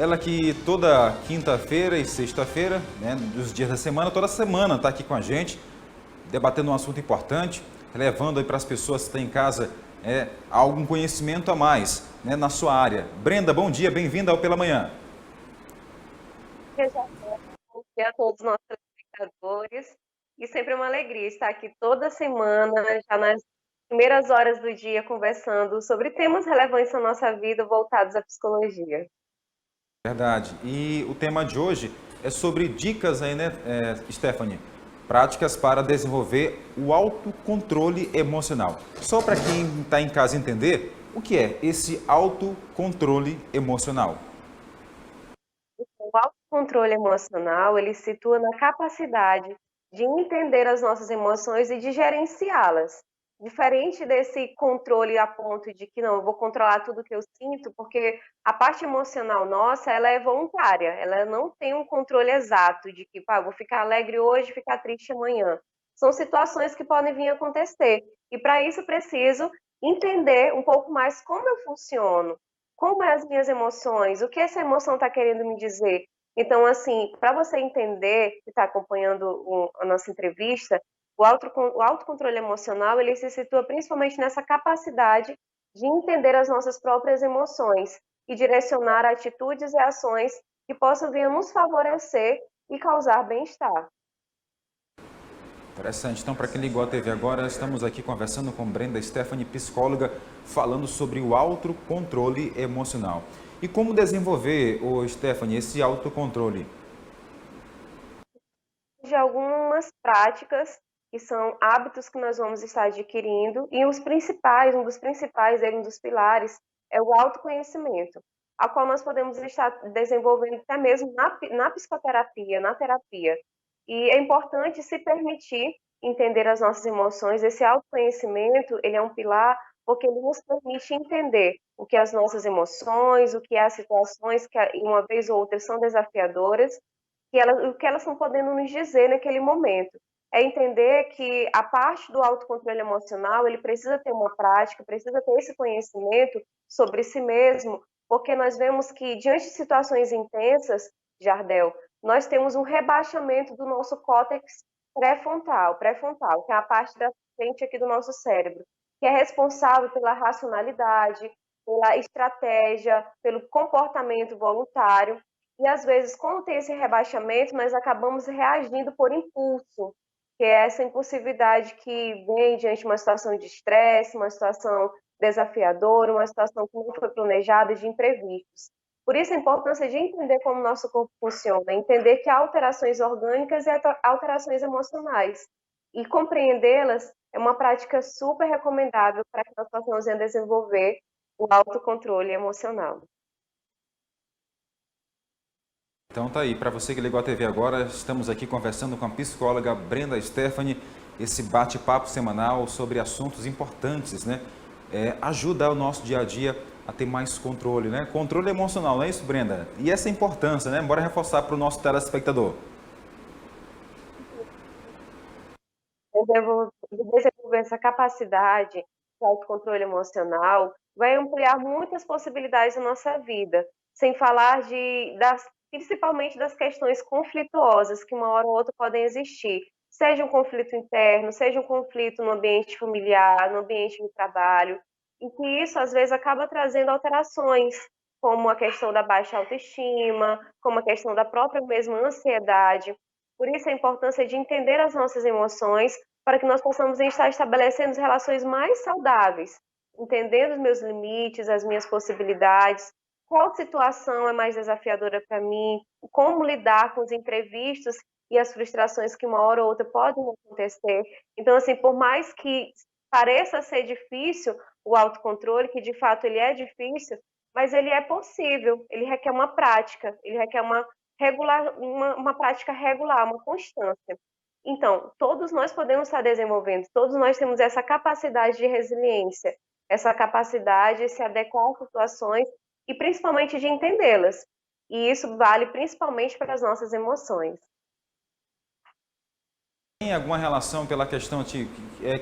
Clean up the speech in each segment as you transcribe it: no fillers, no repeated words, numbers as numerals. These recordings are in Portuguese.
ela que toda quinta-feira e sexta-feira, né, dos dias da semana, toda semana está aqui com a gente, debatendo um assunto importante, levando aí para as pessoas que estão em casa algum conhecimento a mais, né, na sua área. Brenda, bom dia, bem-vinda ao Pela Manhã. Bom dia a todos os nossos telespectadores. E sempre é uma alegria estar aqui toda semana, já nas primeiras horas do dia, conversando sobre temas relevantes na nossa vida voltados à psicologia. Verdade. E o tema de hoje é sobre dicas aí, né, Stephanie? Práticas para desenvolver o autocontrole emocional. Só para quem está em casa entender, o que é esse autocontrole emocional? O autocontrole emocional, ele se situa na capacidade de entender as nossas emoções e de gerenciá-las. Diferente desse controle a ponto de que não, eu vou controlar tudo que eu sinto, porque a parte emocional nossa, ela é voluntária, ela não tem um controle exato de que, pá, vou ficar alegre hoje, ficar triste amanhã. São situações que podem vir a acontecer. E para isso eu preciso entender um pouco mais como eu funciono, como é as minhas emoções, o que essa emoção está querendo me dizer. Então, assim, para você entender, que está acompanhando a nossa entrevista, o autocontrole emocional, ele se situa principalmente nessa capacidade de entender as nossas próprias emoções e direcionar atitudes e ações que possam vir a nos favorecer e causar bem-estar. Interessante. Então, para quem ligou a TV agora, estamos aqui conversando com Brenda Stephanie, psicóloga, falando sobre o autocontrole emocional. E como desenvolver, Stephanie, esse autocontrole? De algumas práticas que são hábitos que nós vamos estar adquirindo e os principais, um dos pilares é o autoconhecimento, a qual nós podemos estar desenvolvendo até mesmo na psicoterapia, na terapia. E é importante se permitir entender as nossas emoções. Esse autoconhecimento, ele é um pilar porque ele nos permite entender o que as nossas emoções, o que as situações que uma vez ou outra são desafiadoras o que elas estão podendo nos dizer naquele momento. É entender que a parte do autocontrole emocional, ele precisa ter uma prática, precisa ter esse conhecimento sobre si mesmo, porque nós vemos que, diante de situações intensas, Jardel, nós temos um rebaixamento do nosso córtex pré-frontal, que é a parte da frente aqui do nosso cérebro, que é responsável pela racionalidade, pela estratégia, pelo comportamento voluntário. E às vezes, quando tem esse rebaixamento, nós acabamos reagindo por impulso, que é essa impulsividade que vem diante de uma situação de estresse, uma situação desafiadora, uma situação que não foi planejada, de imprevistos. Por isso a importância de entender como o nosso corpo funciona, entender que há alterações orgânicas e alterações emocionais. E compreendê-las é uma prática super recomendável para que nós possamos desenvolver o autocontrole emocional. Então tá aí, para você que ligou a TV agora, estamos aqui conversando com a psicóloga Brenda Stephanie, esse bate-papo semanal sobre assuntos importantes, né? Ajuda o nosso dia a dia a ter mais controle, né? Controle emocional, não é isso, Brenda? E essa importância, né? Bora reforçar para o nosso telespectador. Desenvolver essa capacidade de autocontrole emocional vai ampliar muitas possibilidades na nossa vida, sem falar principalmente das questões conflituosas que uma hora ou outra podem existir, seja um conflito interno, seja um conflito no ambiente familiar, no ambiente de trabalho, e que isso às vezes acaba trazendo alterações, como a questão da baixa autoestima, como a questão da própria mesma ansiedade. Por isso a importância de entender as nossas emoções para que nós possamos estar estabelecendo relações mais saudáveis, entendendo os meus limites, as minhas possibilidades, qual situação é mais desafiadora para mim, como lidar com os imprevistos e as frustrações que uma hora ou outra podem acontecer. Então, assim, por mais que pareça ser difícil o autocontrole, que de fato ele é difícil, mas ele é possível, ele requer uma prática, ele requer uma prática regular, uma constância. Então, todos nós podemos estar desenvolvendo, todos nós temos essa capacidade de resiliência, essa capacidade de se adequar às situações e principalmente de entendê-las. E isso vale principalmente para as nossas emoções. Tem alguma relação pela questão de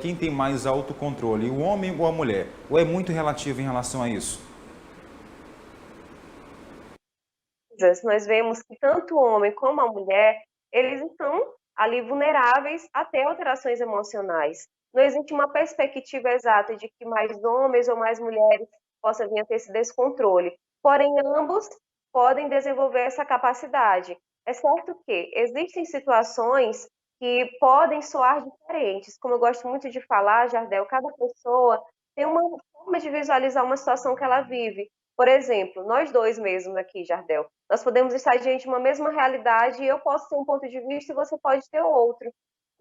quem tem mais autocontrole, o homem ou a mulher? Ou é muito relativo em relação a isso? nós vemos que tanto o homem como a mulher, eles estão ali vulneráveis a ter alterações emocionais. Não existe uma perspectiva exata de que mais homens ou mais mulheres possam vir a ter esse descontrole. Porém, ambos podem desenvolver essa capacidade. É certo que existem situações que podem soar diferentes. Como eu gosto muito de falar, Jardel, cada pessoa tem uma forma de visualizar uma situação que ela vive. Por exemplo, nós dois mesmos aqui, Jardel, nós podemos estar diante de uma mesma realidade e eu posso ter um ponto de vista e você pode ter outro.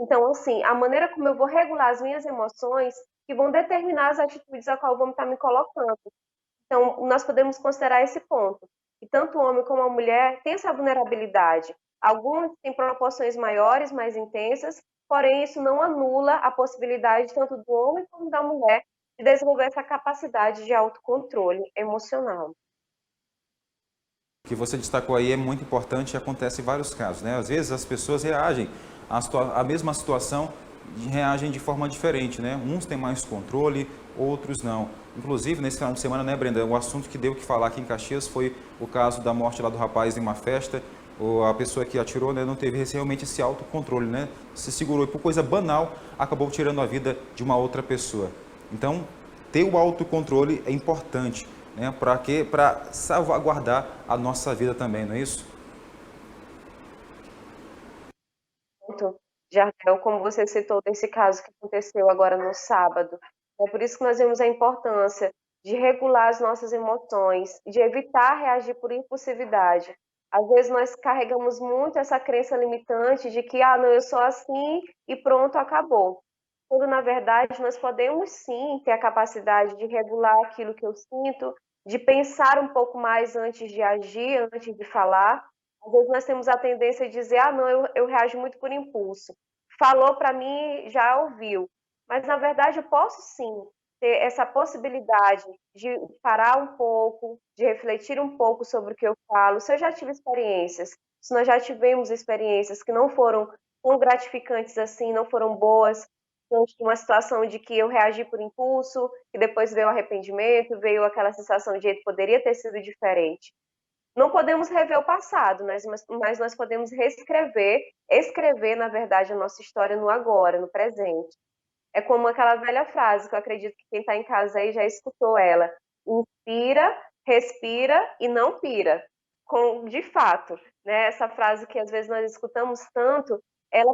Então, assim, a maneira como eu vou regular as minhas emoções que vão determinar as atitudes a qual eu vou estar me colocando. Então, nós podemos considerar esse ponto. E tanto o homem como a mulher têm essa vulnerabilidade. Alguns têm proporções maiores, mais intensas, porém isso não anula a possibilidade tanto do homem como da mulher de desenvolver essa capacidade de autocontrole emocional. O que você destacou aí é muito importante e acontece em vários casos, né? Às vezes as pessoas reagem à mesma situação, reagem de forma diferente, né? Uns têm mais controle, outros não. Inclusive, nesse final de semana, né, Brenda, o assunto que deu o que falar aqui em Caxias foi o caso da morte lá do rapaz em uma festa. A pessoa que atirou, né, não teve realmente esse autocontrole, né? Se segurou e por coisa banal acabou tirando a vida de uma outra pessoa. Então, ter o autocontrole é importante, né? Para quê? Para salvaguardar a nossa vida também, não é isso? Jardel, como você citou desse caso que aconteceu agora no sábado, é por isso que nós vemos a importância de regular as nossas emoções, de evitar reagir por impulsividade. Às vezes nós carregamos muito essa crença limitante de que, não, eu sou assim e pronto, acabou. Quando, na verdade, nós podemos sim ter a capacidade de regular aquilo que eu sinto, de pensar um pouco mais antes de agir, antes de falar. Às vezes nós temos a tendência de dizer, não, eu reajo muito por impulso. Falou para mim, já ouviu. Mas, na verdade, eu posso sim ter essa possibilidade de parar um pouco, de refletir um pouco sobre o que eu falo. Se eu já tive experiências, se nós já tivemos experiências que não foram tão gratificantes assim, não foram boas, uma situação de que eu reagi por impulso, e depois veio o arrependimento, veio aquela sensação de que poderia ter sido diferente. Não podemos rever o passado, mas nós podemos escrever, na verdade, a nossa história no agora, no presente. É como aquela velha frase que eu acredito que quem está em casa aí já escutou ela. Inspira, respira e não pira. De fato, né? Essa frase que às vezes nós escutamos tanto, ela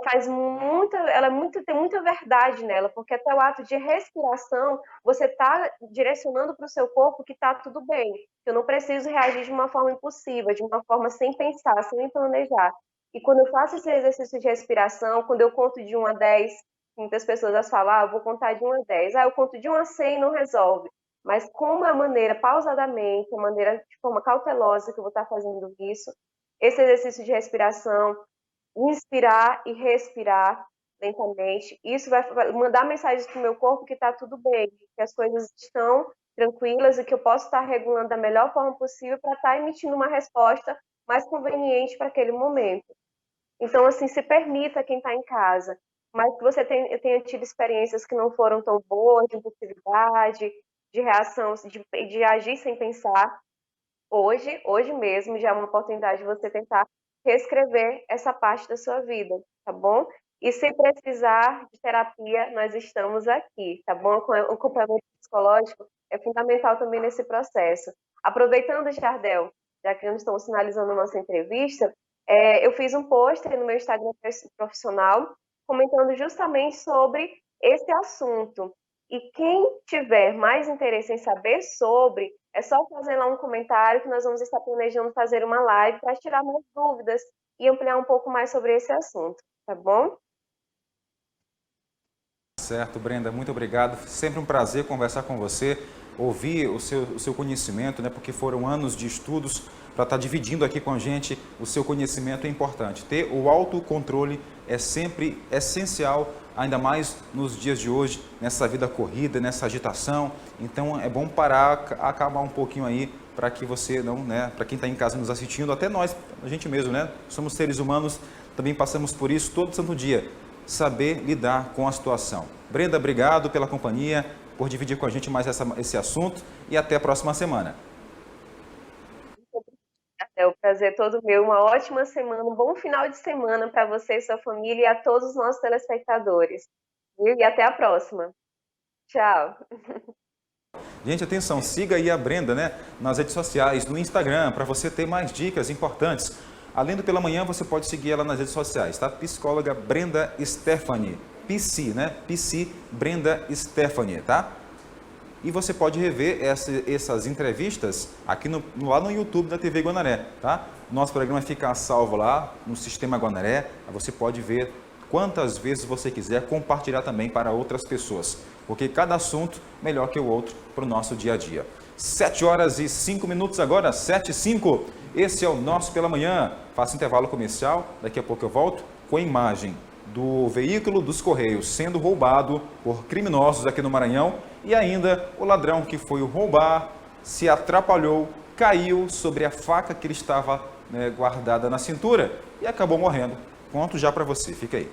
tem muita verdade nela, porque até o ato de respiração, você está direcionando para o seu corpo que está tudo bem. Eu não preciso reagir de uma forma impulsiva, de uma forma sem pensar, sem planejar. E quando eu faço esse exercício de respiração, quando eu conto de 1 a 10, muitas pessoas falam, eu vou contar de 1 a 10. Eu conto de 1 a 100 e não resolve. Mas como é a maneira, pausadamente, a maneira de forma cautelosa que eu vou estar fazendo isso, esse exercício de respiração, inspirar e respirar lentamente, isso vai mandar mensagens para o meu corpo que está tudo bem, que as coisas estão tranquilas e que eu posso estar regulando da melhor forma possível para estar emitindo uma resposta mais conveniente para aquele momento. Então, assim, se permita quem está em casa, mas que você tenha tido experiências que não foram tão boas, de impulsividade, de reação, de agir sem pensar. Hoje mesmo, já é uma oportunidade de você tentar reescrever essa parte da sua vida, tá bom? E se precisar de terapia, nós estamos aqui, tá bom? O acompanhamento psicológico é fundamental também nesse processo. Aproveitando, Jardel, já que nós estamos finalizando a nossa entrevista, eu fiz um post no meu Instagram profissional comentando justamente sobre esse assunto. E quem tiver mais interesse em saber sobre, é só fazer lá um comentário que nós vamos estar planejando fazer uma live para tirar mais dúvidas e ampliar um pouco mais sobre esse assunto, tá bom? Certo, Brenda, muito obrigado. Sempre um prazer conversar com você, ouvir o seu conhecimento, né? Porque foram anos de estudos. Para estar dividindo aqui com a gente o seu conhecimento é importante. Ter o autocontrole é sempre essencial, ainda mais nos dias de hoje, nessa vida corrida, nessa agitação. Então é bom parar, acabar um pouquinho aí, para que você não, né, para quem está em casa nos assistindo, até nós, a gente mesmo, né? Somos seres humanos, também passamos por isso todo santo dia. Saber lidar com a situação. Brenda, obrigado pela companhia, por dividir com a gente mais esse assunto e até a próxima semana. Até o Prazer todo meu, uma ótima semana, um bom final de semana para você e sua família e a todos os nossos telespectadores. Viu? E até a próxima. Tchau. Gente, atenção, siga aí a Brenda, né, nas redes sociais, no Instagram, para você ter mais dicas importantes. Além do Pela Manhã, você pode seguir ela nas redes sociais, tá? Psicóloga Brenda Stephanie, PC, né? PC Brenda Stephanie, tá? E você pode rever essas entrevistas aqui lá no YouTube da TV Guanaré, tá? Nosso programa fica salvo lá no Sistema Guanaré, você pode ver quantas vezes você quiser, compartilhar também para outras pessoas, porque cada assunto melhor que o outro para o nosso dia a dia. 7 horas e 5 minutos agora, 7 e 5. Esse é o nosso Pela Manhã. Faço intervalo comercial, daqui a pouco eu volto com a imagem do veículo dos Correios sendo roubado por criminosos aqui no Maranhão e ainda o ladrão que foi roubar, se atrapalhou, caiu sobre a faca que ele estava guardada na cintura e acabou morrendo. Conto já para você, fica aí.